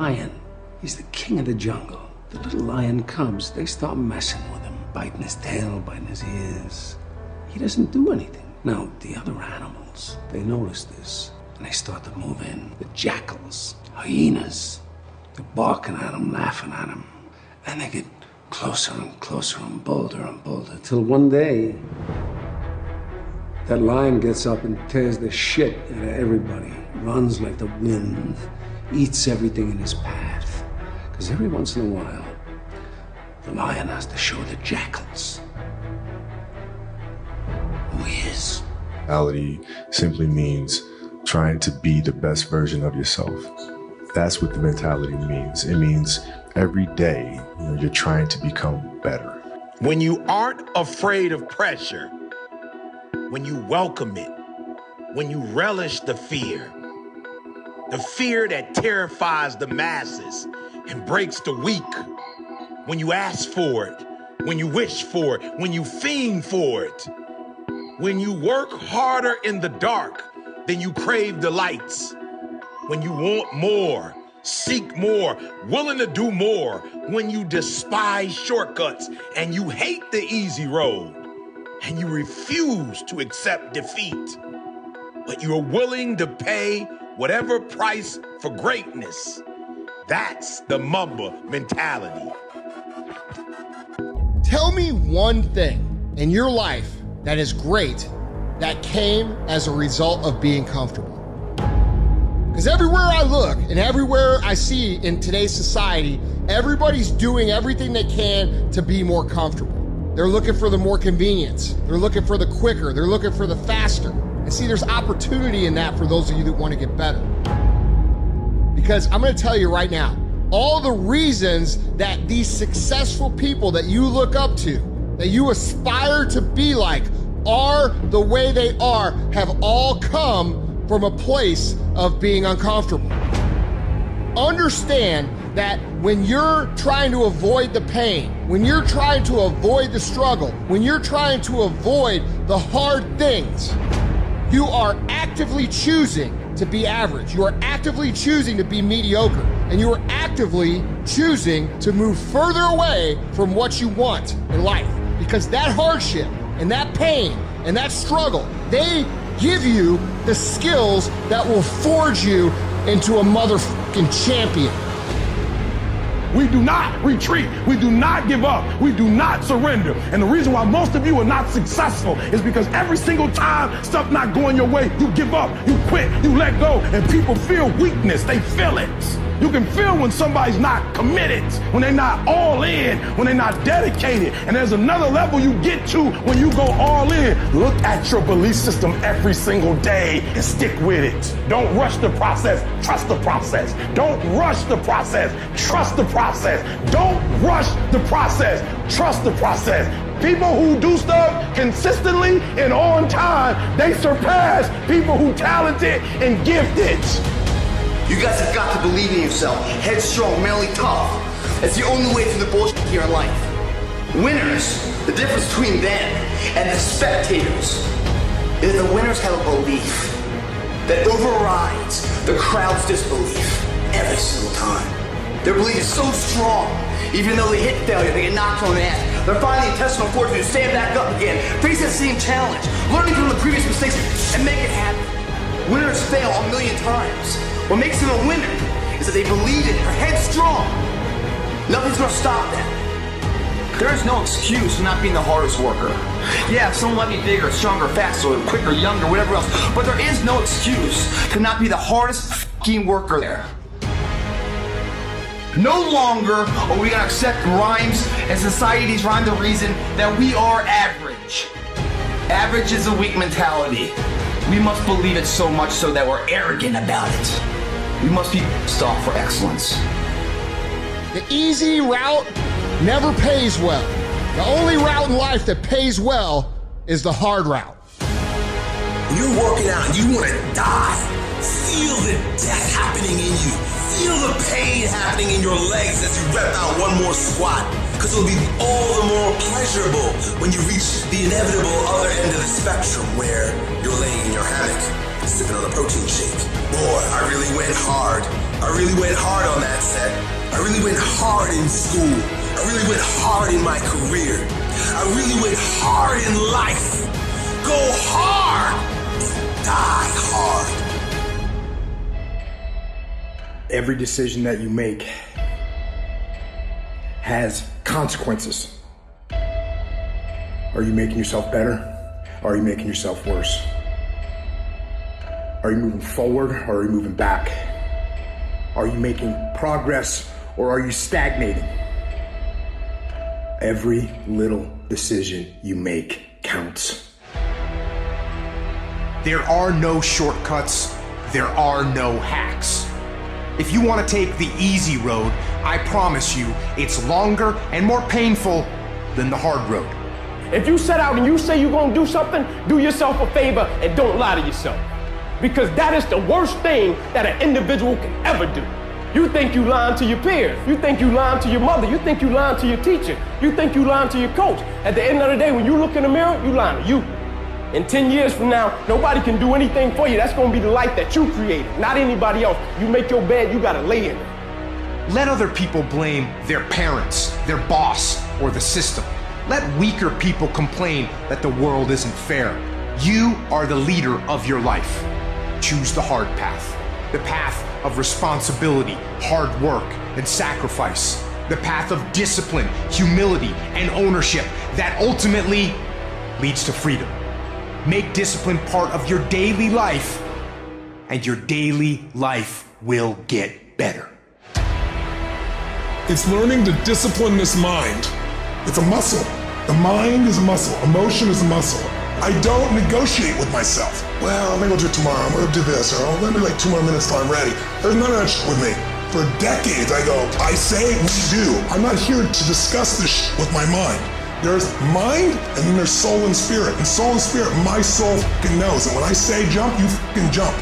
lion. He's the king of the jungle. The little lion cubs, they start messing with him, biting his tail, biting his ears. He doesn't do anything. Now, the other animals, they notice this, and they start to move in. The jackals, hyenas, they're barking at him, laughing at him, and they get closer and closer and bolder, till one day, that lion gets up and tears the shit out of everybody, runs like the wind, eats everything in his path. Because every once in a while, the lion has to show the jackals who he is. Mentality simply means trying to be the best version of yourself. That's what the mentality means. It means every day, you're trying to become better. When you aren't afraid of pressure, when you welcome it, when you relish the fear that terrifies the masses and breaks the weak, when you ask for it, when you wish for it, when you fiend for it, when you work harder in the dark than you crave the lights, when you want more, seek more, willing to do more, when you despise shortcuts and you hate the easy road, and you refuse to accept defeat, but you're willing to pay whatever price for greatness. That's the Mamba mentality. Tell me one thing in your life that is great that came as a result of being comfortable. Because everywhere I look and everywhere I see in today's society, everybody's doing everything they can to be more comfortable. They're looking for the more convenience. They're looking for the quicker. They're looking for the faster. And see, there's opportunity in that for those of you that want to get better. Because I'm going to tell you right now, all the reasons that these successful people that you look up to, that you aspire to be like, are the way they are, have all come from a place of being uncomfortable. Understand that when you're trying to avoid the pain, when you're trying to avoid the struggle, when you're trying to avoid the hard things, you are actively choosing to be average. You are actively choosing to be mediocre. And you are actively choosing to move further away from what you want in life. Because that hardship and that pain and that struggle, they give you the skills that will forge you into a motherfucking champion. We do not retreat. We do not give up. We do not surrender. And the reason why most of you are not successful is because every single time stuff not going your way, you give up, you quit, you let go, and people feel weakness. They feel it. You can feel when somebody's not committed, when they're not all in, when they're not dedicated. And there's another level you get to when you go all in. Look at your belief system every single day and stick with it. Don't rush the process. Trust the process. Don't rush the process. Trust the process. Don't rush the process. Trust the process. People who do stuff consistently and on time, they surpass people who talented and gifted. You guys have got to believe in yourself. Headstrong, mentally tough. It's the only way through the bullshit here in life. Winners, the difference between them and the spectators is the winners have a belief that overrides the crowd's disbelief every single time. Their belief is so strong, even though they hit failure, they get knocked on the ass. They're finding the intestinal fortitude to stand back up again, face that same challenge, learning from the previous mistakes, and make it happen. Winners fail a million times. What makes them a winner is that they believe in it, they're headstrong. Nothing's gonna stop them. There is no excuse for not being the hardest worker. Yeah, someone might be bigger, stronger, faster, quicker, younger, whatever else, but there is no excuse to not be the hardest fucking worker there. No longer are we gonna accept rhymes and society's rhyme the reason that we are average. Average is a weak mentality. We must believe it so much so that we're arrogant about it. We must be stopped for excellence. The easy route never pays well. The only route in life that pays well is the hard route. When you're working out and you want to die, feel the death happening in you. Feel the pain happening in your legs as you rep out one more squat. Because it'll be all the more pleasurable when you reach the inevitable other end of the spectrum where you're laying in your hammock, sipping on a protein shake. Boy, I really went hard. I really went hard on that set. hard in school. I really went hard in my career. I really went hard in life. Go hard, die hard. Every decision that you make has consequences. Are you making yourself better? Or are you making yourself worse? Are you moving forward or are you moving back? Are you making progress or are you stagnating? Every little decision you make counts. There are no shortcuts. There are no hacks. If you want to take the easy road, I promise you it's longer and more painful than the hard road. If you set out and you say you're gonna do something, do yourself a favor and don't lie to yourself. Because that is the worst thing that an individual can ever do. You think you lying to your peers. You think you lying to your mother. You think you lying to your teacher. You think you lying to your coach. At the end of the day, when you look in the mirror, you lying to you. In 10 years from now, nobody can do anything for you. That's gonna be the life that you created, not anybody else. You make your bed, you gotta lay in it. Let other people blame their parents, their boss, or the system. Let weaker people complain that the world isn't fair. You are the leader of your life. Choose the hard path. The path of responsibility, hard work, and sacrifice. The path of discipline, humility, and ownership that ultimately leads to freedom. Make discipline part of your daily life, and your daily life will get better. It's learning to discipline this mind. It's a muscle. The mind is a muscle. Emotion is a muscle. I don't negotiate with myself. Well, maybe I'll do it tomorrow. I'm gonna do this, or let me like 2 more minutes till I'm ready. There's none of that shit with me. For decades, I go, I say, we do. I'm not here to discuss this shit with my mind. There's mind, and then there's soul and spirit. And soul and spirit, my soul fucking knows. And when I say jump, you fucking jump.